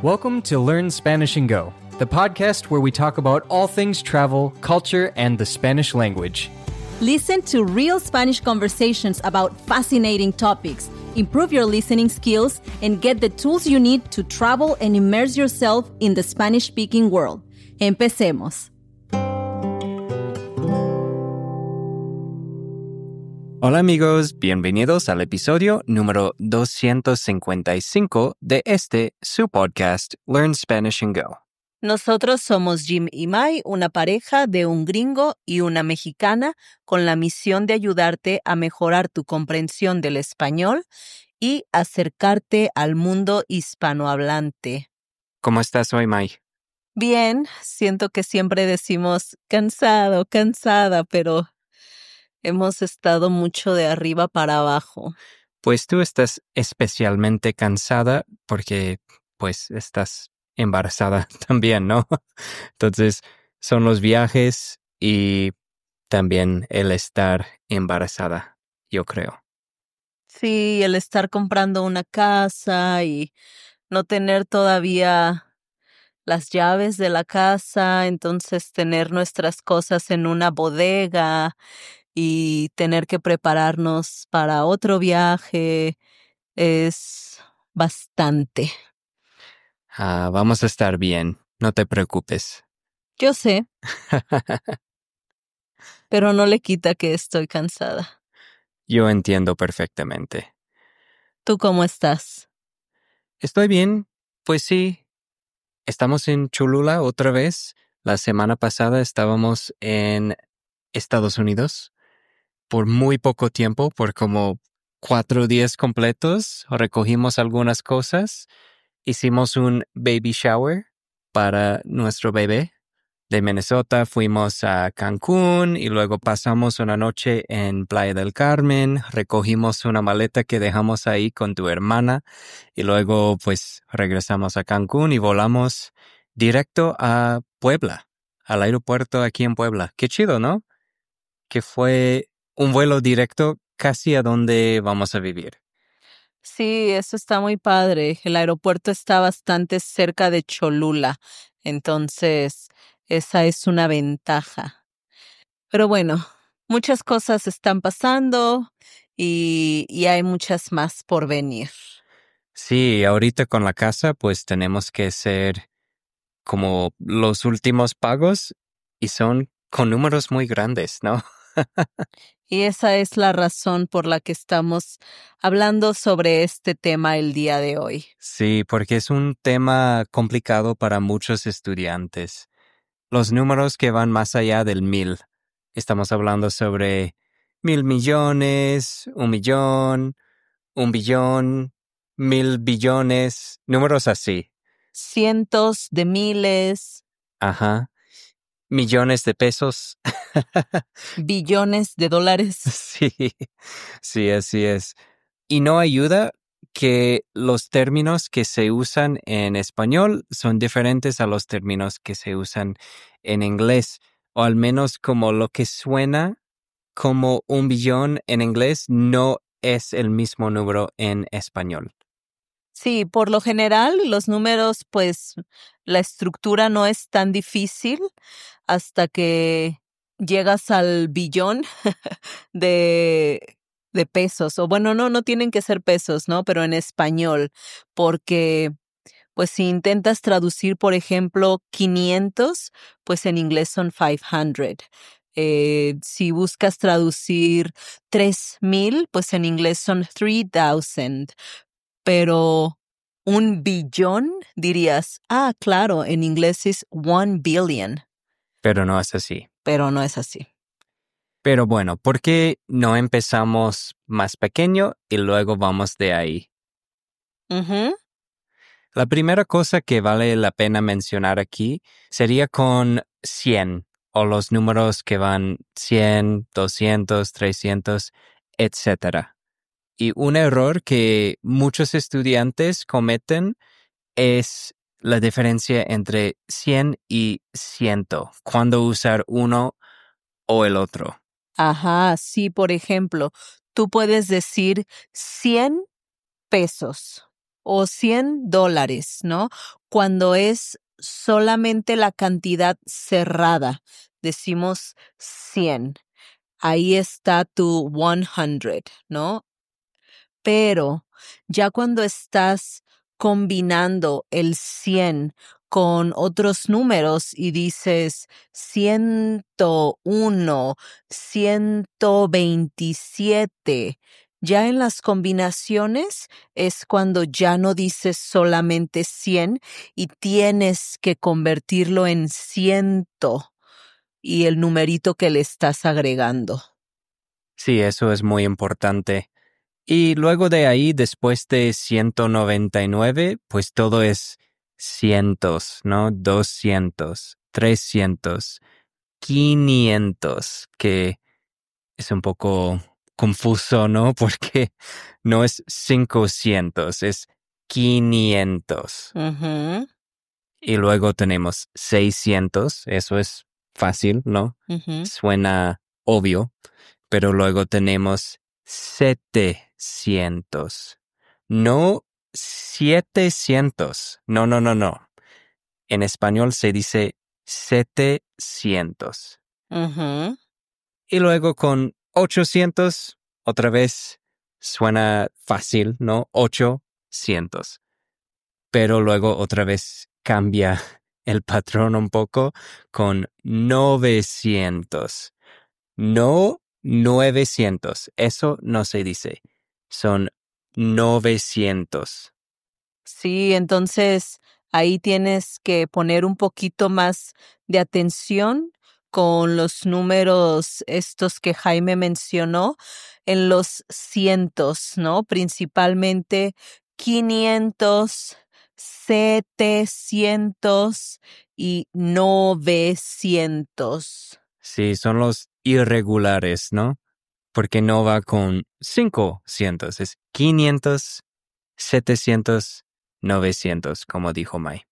Welcome to Learn Spanish and Go, the podcast where we talk about all things travel, culture, and the Spanish language. Listen to real Spanish conversations about fascinating topics, improve your listening skills, and get the tools you need to travel and immerse yourself in the Spanish-speaking world. Empecemos. Hola amigos, bienvenidos al episodio número 255 de su podcast, Learn Spanish and Go. Nosotros somos Jim y Mai, una pareja de un gringo y una mexicana con la misión de ayudarte a mejorar tu comprensión del español y acercarte al mundo hispanohablante. ¿Cómo estás hoy, Mai? Bien, siento que siempre decimos cansado, cansada, pero hemos estado mucho de arriba para abajo. Pues tú estás especialmente cansada porque, pues, estás embarazada también, ¿no? Entonces, son los viajes y también el estar embarazada, yo creo. Sí, el estar comprando una casa y no tener todavía las llaves de la casa, entonces tener nuestras cosas en una bodega y tener que prepararnos para otro viaje es bastante. Vamos a estar bien, no te preocupes. Yo sé, pero no le quita que estoy cansada. Yo entiendo perfectamente. ¿Tú cómo estás? Estoy bien, pues sí. Estamos en Cholula otra vez. La semana pasada estábamos en Estados Unidos por muy poco tiempo, por como 4 días completos. Recogimos algunas cosas. Hicimos un baby shower para nuestro bebé. De Minnesota fuimos a Cancún y luego pasamos una noche en Playa del Carmen. Recogimos una maleta que dejamos ahí con tu hermana y luego pues regresamos a Cancún y volamos directo a Puebla, al aeropuerto aquí en Puebla. Qué chido, ¿no? Que fue un vuelo directo casi a donde vamos a vivir. Sí, eso está muy padre. El aeropuerto está bastante cerca de Cholula, entonces esa es una ventaja. Pero bueno, muchas cosas están pasando y hay muchas más por venir. Sí, ahorita con la casa pues tenemos que hacer como los últimos pagos y son con números muy grandes, ¿no? Y esa es la razón por la que estamos hablando sobre este tema el día de hoy. Sí, porque es un tema complicado para muchos estudiantes. Los números que van más allá del 1,000. Estamos hablando sobre 1,000,000,000, 1,000,000, 1,000,000,000, 1,000,000,000,000, números así. Cientos de miles, Ajá. Millones de pesos. billones de dólares. Sí, sí, así es. Y no ayuda que los términos que se usan en español son diferentes a los términos que se usan en inglés, o al menos como lo que suena como 1,000,000,000 en inglés no es el mismo número en español. Sí, por lo general los números, pues la estructura no es tan difícil hasta que llegas al billón de, de pesos. O bueno, no tienen que ser pesos, ¿no? Pero en español, porque pues si intentas traducir, por ejemplo, 500, pues en inglés son 500. Si buscas traducir 3,000, pues en inglés son 3,000. Pero 1,000,000,000 dirías, claro, en inglés es 1,000,000,000, Pero no es así. pero no es así. Pero bueno, ¿por qué no empezamos más pequeño y luego vamos de ahí? Ujú. La primera cosa que vale la pena mencionar aquí sería con 100 o los números que van 100, 200, 300, etc. Y un error que muchos estudiantes cometen es la diferencia entre 100 y 100, cuándo usar uno o el otro. Ajá, sí, por ejemplo, tú puedes decir 100 pesos o $100, ¿no? Cuando es solamente la cantidad cerrada, decimos 100. Ahí está tu 100, ¿no? Pero ya cuando estás combinando el 100 con otros números y dices 101, 127, ya en las combinaciones es cuando ya no dices solamente 100 y tienes que convertirlo en ciento y el numerito que le estás agregando. Sí, eso es muy importante. Y luego de ahí, después de 199, pues todo es cientos, ¿no? 200, 300, 500, que es un poco confuso, ¿no? Porque no es 500, es 500. Ujú, Y luego tenemos 600, eso es fácil, ¿no? ujú. Suena obvio, pero luego tenemos 700. No 700. No, no, no, no. En español se dice 700. Ujú, Y luego con 800, otra vez suena fácil, ¿no? 800. Pero luego otra vez cambia el patrón un poco con 900. No 900, eso no se dice. Son 900. sí, entonces ahí tienes que poner un poquito más de atención con los números estos que Jaime mencionó en los cientos, ¿no? Principalmente 500, 700 y 900. Sí, son los irregulares, ¿no? Porque no va con 500, es 500, 700, 900, como dijo Mai.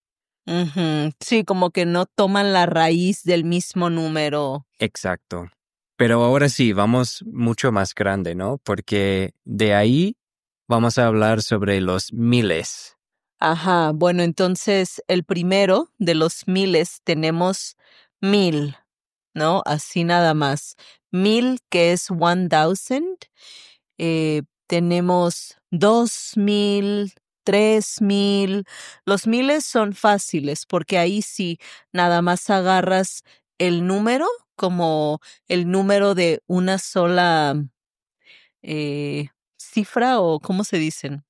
Ujú, sí, como que no toman la raíz del mismo número. Exacto. Pero ahora sí, vamos mucho más grande, ¿no? Porque de ahí vamos a hablar sobre los miles. Ajá, bueno, entonces el primero de los miles tenemos 1000, ¿no? Así nada más. 1000, que es 1000. Tenemos 2000, 3000. Los miles son fáciles porque ahí sí nada más agarras el número como el número de una sola cifra o ¿cómo se dicen?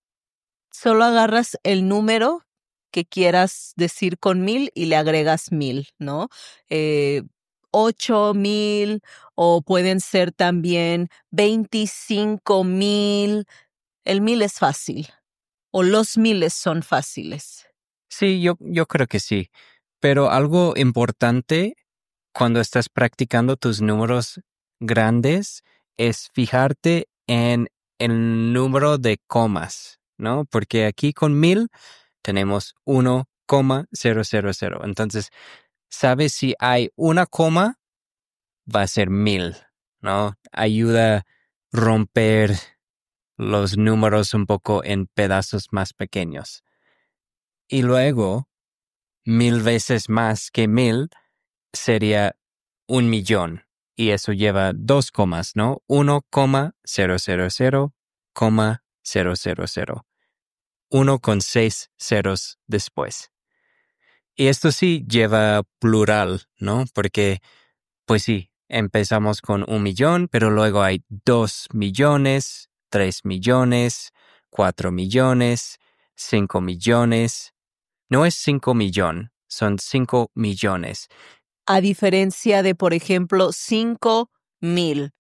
Solo agarras el número que quieras decir con 1000 y le agregas 1000, ¿no? Eh, 8000 o pueden ser también 25000. El 1000 es fácil o los miles son fáciles. Sí, yo creo que sí. Pero algo importante cuando estás practicando tus números grandes es fijarte en el número de comas, ¿no? Porque aquí con 1000 tenemos 1,000. Entonces, sabes si hay una coma, va a ser 1000, ¿no? Ayuda a romper los números un poco en pedazos más pequeños. Y luego, 1000 veces más que 1000 sería 1,000,000. Y eso lleva dos comas, ¿no? 1,000,000. Uno con 6 ceros después. Y esto sí lleva plural, ¿no? Porque, pues sí, empezamos con 1,000,000, pero luego hay 2,000,000, 3,000,000, 4,000,000, 5,000,000. No es 5,000,000, son 5,000,000. A diferencia de, por ejemplo, 5000,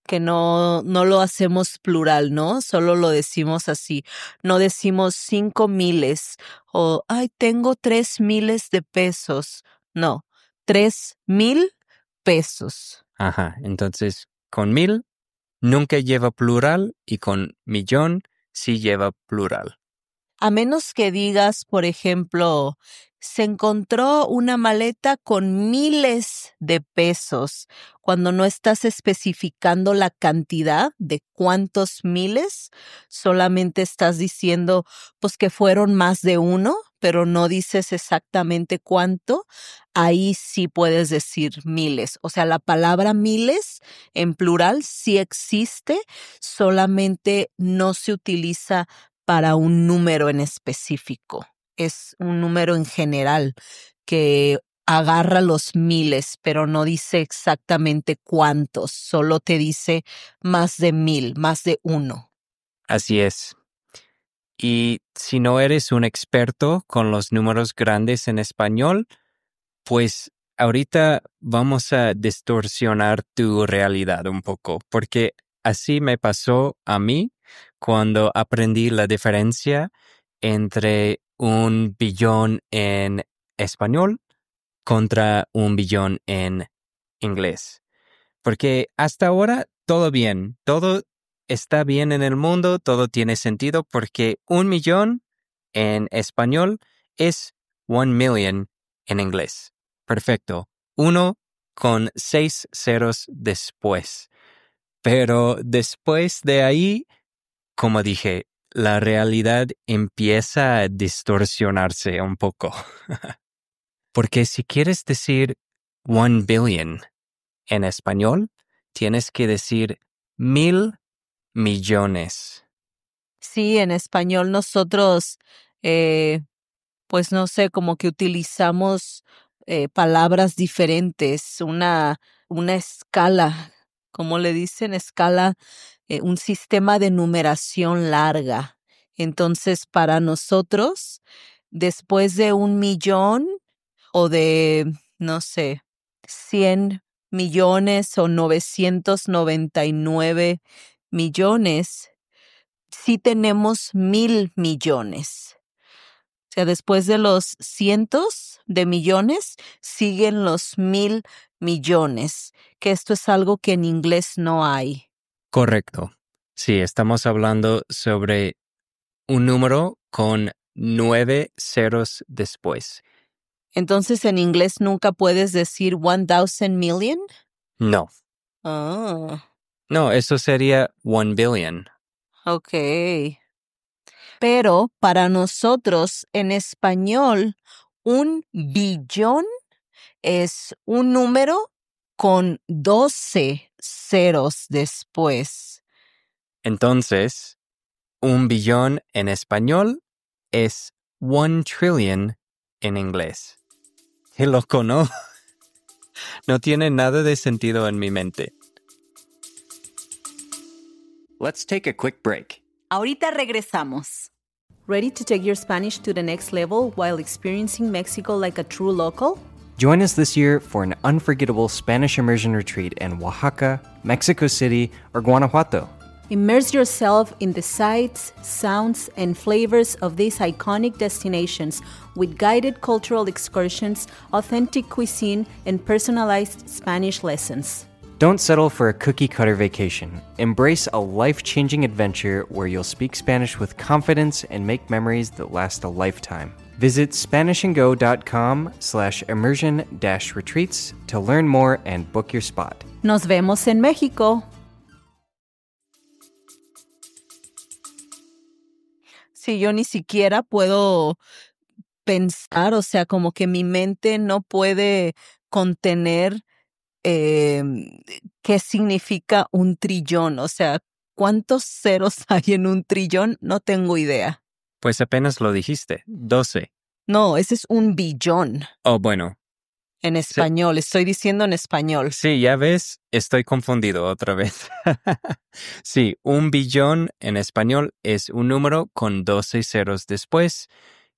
que no lo hacemos plural, ¿no? Solo lo decimos así. No decimos 5000 o, ay, tengo 3000 de pesos. No, 3000 pesos. Ajá, entonces con 1000 nunca lleva plural y con millón sí lleva plural. A menos que digas, por ejemplo, se encontró una maleta con miles de pesos, cuando no estás especificando la cantidad de cuántos miles, solamente estás diciendo, pues que fueron más de uno, pero no dices exactamente cuánto, ahí sí puedes decir miles. O sea, la palabra miles en plural sí existe, solamente no se utiliza para un número en específico. Es un número en general que agarra los miles, pero no dice exactamente cuántos, solo te dice más de 1000, más de uno. Así es. Y si no eres un experto con los números grandes en español, pues ahorita vamos a distorsionar tu realidad un poco, porque así me pasó a mí cuando aprendí la diferencia entre un billón en español contra un billón en inglés. Porque hasta ahora todo bien, todo está bien en el mundo, todo tiene sentido porque 1 millón en español es 1 million en inglés. Perfecto. 1 con 6 ceros después. Pero después de ahí, como dije, la realidad empieza a distorsionarse un poco. Porque si quieres decir 1 billion en español, tienes que decir 1000 millones. Sí, en español nosotros, pues no sé, como que utilizamos palabras diferentes, una escala, ¿cómo le dicen? Escala, un sistema de numeración larga. Entonces, para nosotros, después de 1 millón o de, no sé, 100 millones o 999 millones, sí tenemos 1000 millones. O sea, después de los cientos de millones, siguen los 1000 millones, que esto es algo que en inglés no hay. Correcto. Sí, estamos hablando sobre un número con 9 ceros después. Entonces, en inglés nunca puedes decir 1000 million. No, Ah, no, eso sería 1 billion. ok. Pero para nosotros en español, un billón es un número con 12 ceros después. Entonces, 1 billón en español es 1 trillion en inglés. Qué loco, ¿no? No tiene nada de sentido en mi mente. Let's take a quick break. Ahorita regresamos. Ready to take your Spanish to the next level while experiencing Mexico like a true local? Join us this year for an unforgettable Spanish immersion retreat in Oaxaca, Mexico City, or Guanajuato. Immerse yourself in the sights, sounds, and flavors of these iconic destinations with guided cultural excursions, authentic cuisine, and personalized Spanish lessons. Don't settle for a cookie-cutter vacation. Embrace a life-changing adventure where you'll speak Spanish with confidence and make memories that last a lifetime. Visit SpanishandGo.com/immersion-retreats to learn more and book your spot. Nos vemos en México. Si yo ni siquiera puedo pensar, o sea, como que mi mente no puede contener qué significa un trillón. O sea, ¿cuántos ceros hay en un trillón? No tengo idea. Pues apenas lo dijiste, 12. No, ese es un billón Oh, bueno. en español. Estoy diciendo en español. Sí, ya ves, estoy confundido otra vez. Sí, 1 billón en español es un número con 12 ceros después,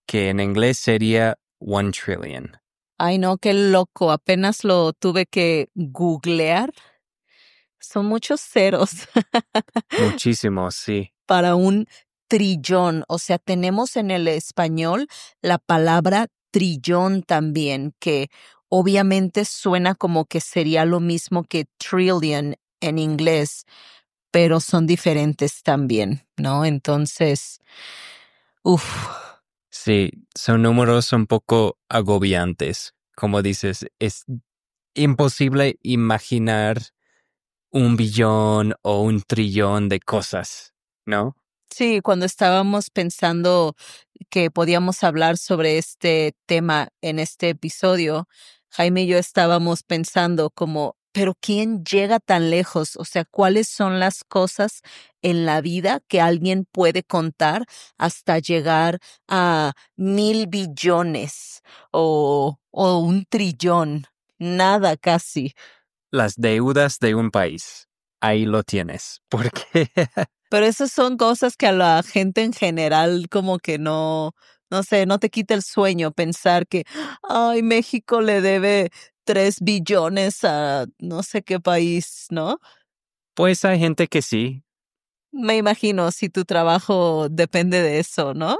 que en inglés sería 1 trillion. Ay, no, qué loco. Apenas lo tuve que googlear. Son muchos ceros Muchísimos, sí. para un trillón. O sea, tenemos en el español la palabra trillón también, que obviamente suena como que sería lo mismo que trillion en inglés, pero son diferentes también, ¿no? Entonces, uff. Sí, son números un poco agobiantes. Como dices, es imposible imaginar 1 billón o 1 trillón de cosas, ¿no? Sí, cuando estábamos pensando que podíamos hablar sobre este tema en este episodio, Jaime y yo estábamos pensando como, pero ¿quién llega tan lejos? O sea, ¿cuáles son las cosas en la vida que alguien puede contar hasta llegar a 1,000,000,000,000 o 1,000,000,000,000? Nada casi. Las deudas de un país. Ahí lo tienes. Porque Pero esas son cosas que a la gente en general como que no sé, no te quita el sueño pensar que, ay, México le debe 3,000,000,000 a no sé qué país, ¿no? pues hay gente que sí. Me imagino si tu trabajo depende de eso, ¿no?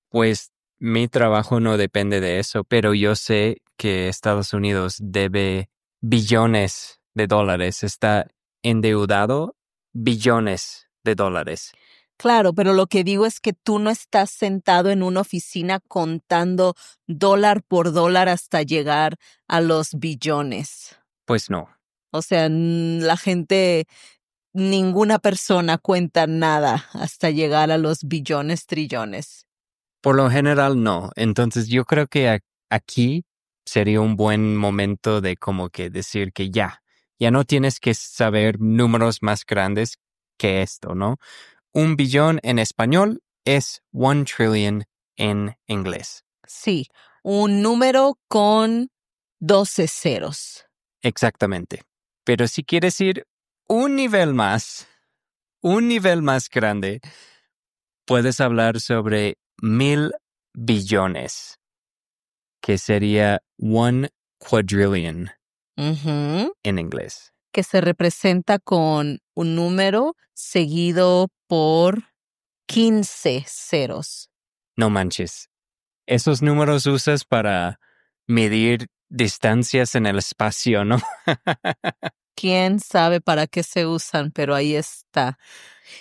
Pues mi trabajo no depende de eso, pero yo sé que Estados Unidos debe billones de dólares. Está endeudado billones de dólares. Claro, pero lo que digo es que tú no estás sentado en una oficina contando dólar por dólar hasta llegar a los billones. Pues no. O sea, la gente, ninguna persona cuenta nada hasta llegar a los billones, trillones. Por lo general no. Entonces yo creo que aquí sería un buen momento de como que decir que ya no tienes que saber números más grandes que esto, ¿no? 1 billón en español es 1 trillion en inglés. Sí, un número con 12 ceros. Exactamente. Pero si quieres ir un nivel más, un nivel más grande, puedes hablar sobre 1,000,000,000,000, que sería 1 quadrillion Ujú. en inglés. Que se representa con un número seguido por 15 ceros. No manches. Esos números usas para medir distancias en el espacio, ¿no? Quién sabe para qué se usan, pero ahí está.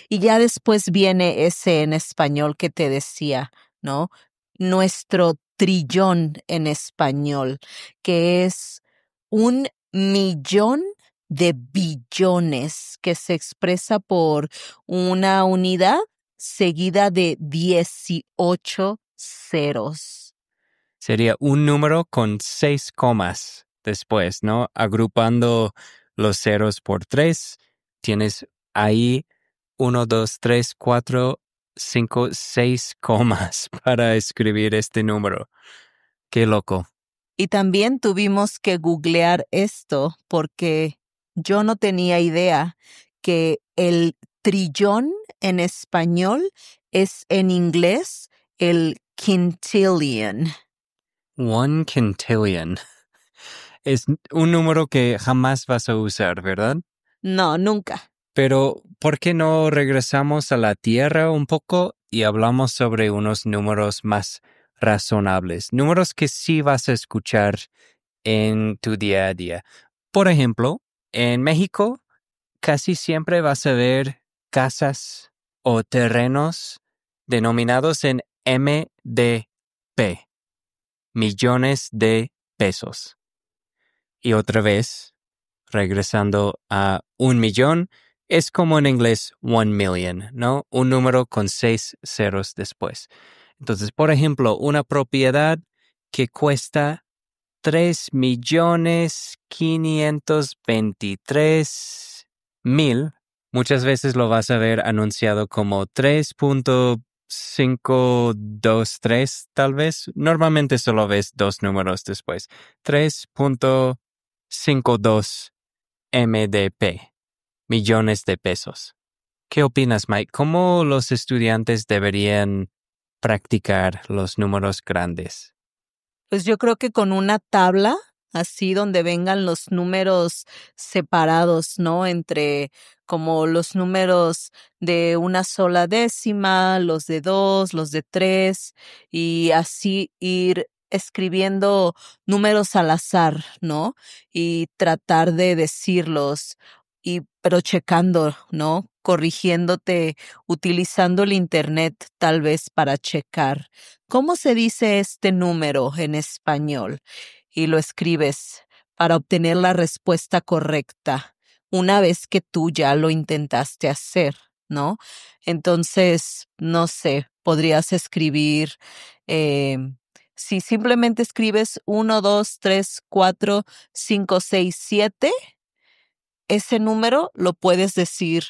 Y ya después viene ese en español que te decía, ¿no? Nuestro trillón en español, que es 1,000,000,000 de billones, que se expresa por una unidad seguida de 18 ceros. Sería un número con 6 comas después, ¿no? Agrupando los ceros por 3, tienes ahí 1, 2, 3, 4, 5, 6 comas para escribir este número. Qué loco. Y también tuvimos que googlear esto porque yo no tenía idea que el trillón en español es en inglés el quintillion. 1 quintillion. Es un número que jamás vas a usar, ¿verdad? No, nunca. Pero, ¿por qué no regresamos a la Tierra un poco y hablamos sobre unos números más razonables? Números que sí vas a escuchar en tu día a día. Por ejemplo, en México casi siempre vas a ver casas o terrenos denominados en MDP, millones de pesos. Y otra vez, regresando a 1 millón, es como en inglés 1 million, ¿no? Un número con 6 ceros después. Entonces, por ejemplo, una propiedad que cuesta 3,523,000, muchas veces lo vas a ver anunciado como 3,523, tal vez. Normalmente solo ves dos números después. 3,52 MDP, millones de pesos. ¿Qué opinas, Mike? ¿Cómo los estudiantes deberían practicar los números grandes? Pues yo creo que con una tabla, así donde vengan los números separados, ¿no? Entre como los números de una sola décima, los de 2, los de 3, y así ir escribiendo números al azar, ¿no? Y tratar de decirlos, pero checando, ¿no? Corrigiéndote, utilizando el internet tal vez para checar. ¿Cómo se dice este número en español? Y lo escribes para obtener la respuesta correcta una vez que tú ya lo intentaste hacer. ¿no? Entonces, no sé, podrías escribir, si simplemente escribes 1, 2, 3, 4, 5, 6, 7, ese número lo puedes decir,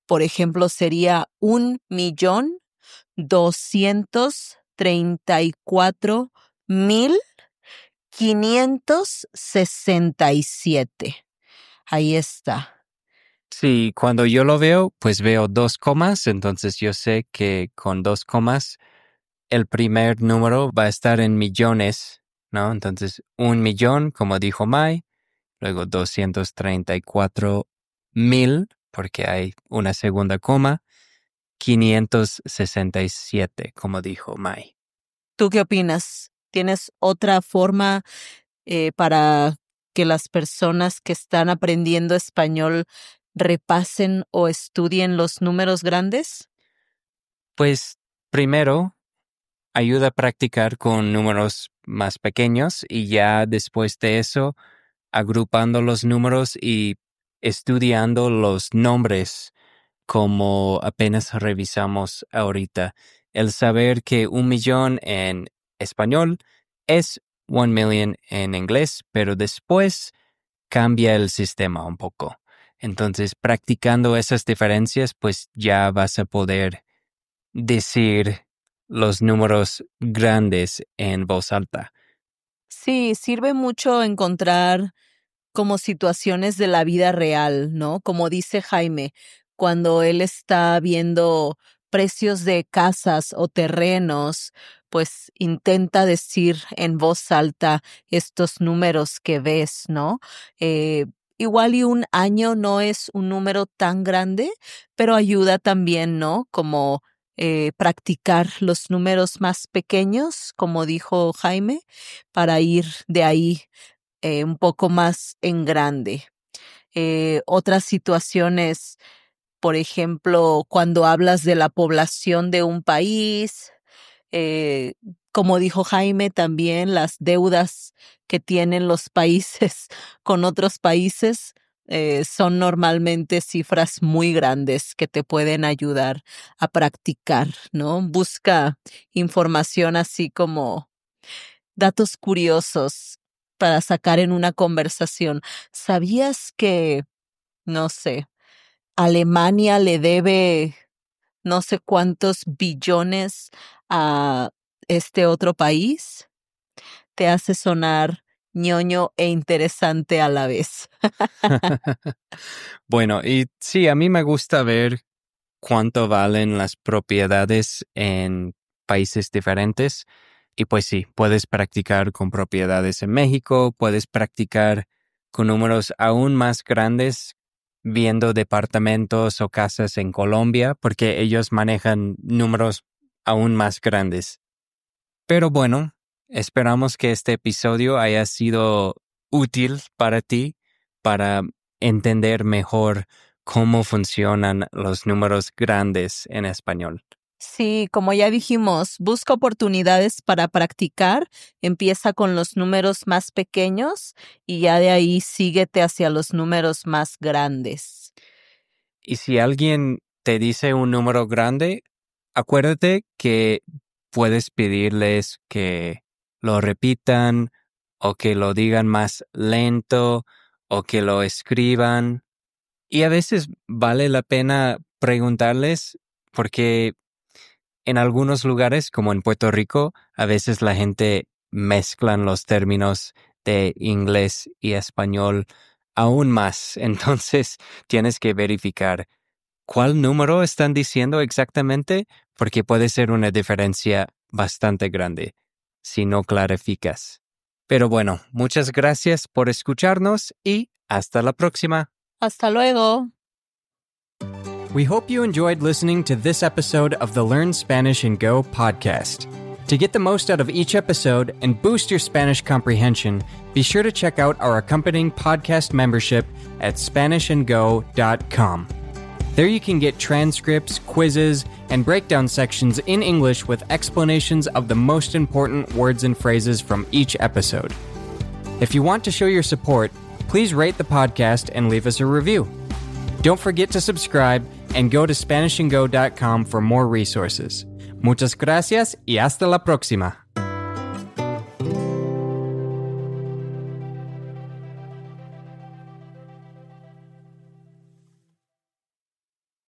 por ejemplo, sería 1,234,567. Ahí está. Sí, cuando yo lo veo, pues veo 2 comas, entonces yo sé que con 2 comas el primer número va a estar en millones, ¿no? Entonces, 1,000,000, como dijo Mai, luego 234,000, porque hay una segunda coma, 567, como dijo Mai. ¿Tú qué opinas? ¿Tienes otra forma para que las personas que están aprendiendo español repasen o estudien los números grandes? Pues primero, ayuda a practicar con números más pequeños y ya después de eso, agrupando los números y estudiando los nombres como apenas revisamos ahorita. El saber que 1,000,000 en español es 1,000,000 en inglés, pero después cambia el sistema un poco. Entonces, practicando esas diferencias, pues ya vas a poder decir los números grandes en voz alta. Sí, sirve mucho encontrar como situaciones de la vida real, ¿no? Como dice Jaime, cuando él está viendo precios de casas o terrenos, pues intenta decir en voz alta estos números que ves, ¿no? Eh, Igual y un año no es un número tan grande, pero ayuda también, ¿no? Como practicar los números más pequeños, como dijo Jaime, para ir de ahí un poco más en grande. Otras situaciones, por ejemplo, cuando hablas de la población de un país, eh, como dijo Jaime, también las deudas que tienen los países con otros países son normalmente cifras muy grandes que te pueden ayudar a practicar, ¿no? Busca información así como datos curiosos para sacar en una conversación. ¿Sabías que, no sé, Alemania le debe no sé cuántos billones a este otro país? Te hace sonar ñoño e interesante a la vez. Bueno, y sí, a mí me gusta ver cuánto valen las propiedades en países diferentes. Y pues sí, puedes practicar con propiedades en México, puedes practicar con números aún más grandes viendo departamentos o casas en Colombia, porque ellos manejan números aún más grandes. Pero bueno, esperamos que este episodio haya sido útil para ti, para entender mejor cómo funcionan los números grandes en español. Sí, como ya dijimos, busca oportunidades para practicar, empieza con los números más pequeños y ya de ahí síguete hacia los números más grandes. Y si alguien te dice un número grande, acuérdate que puedes pedirles que lo repitan o que lo digan más lento o que lo escriban. Y a veces vale la pena preguntarles porque en algunos lugares, como en Puerto Rico, a veces la gente mezclan los términos de inglés y español aún más. Entonces tienes que verificar cuál número están diciendo exactamente, porque puede ser una diferencia bastante grande si no clarificas. Pero bueno, muchas gracias por escucharnos y hasta la próxima. Hasta luego. We hope you enjoyed listening to this episode of the Learn Spanish and Go podcast. To get the most out of each episode and boost your Spanish comprehension, be sure to check out our accompanying podcast membership at SpanishAndGo.com. There you can get transcripts, quizzes, and breakdown sections in English with explanations of the most important words and phrases from each episode. If you want to show your support, please rate the podcast and leave us a review. Don't forget to subscribe and go to SpanishAndGo.com for more resources. Muchas gracias y hasta la próxima.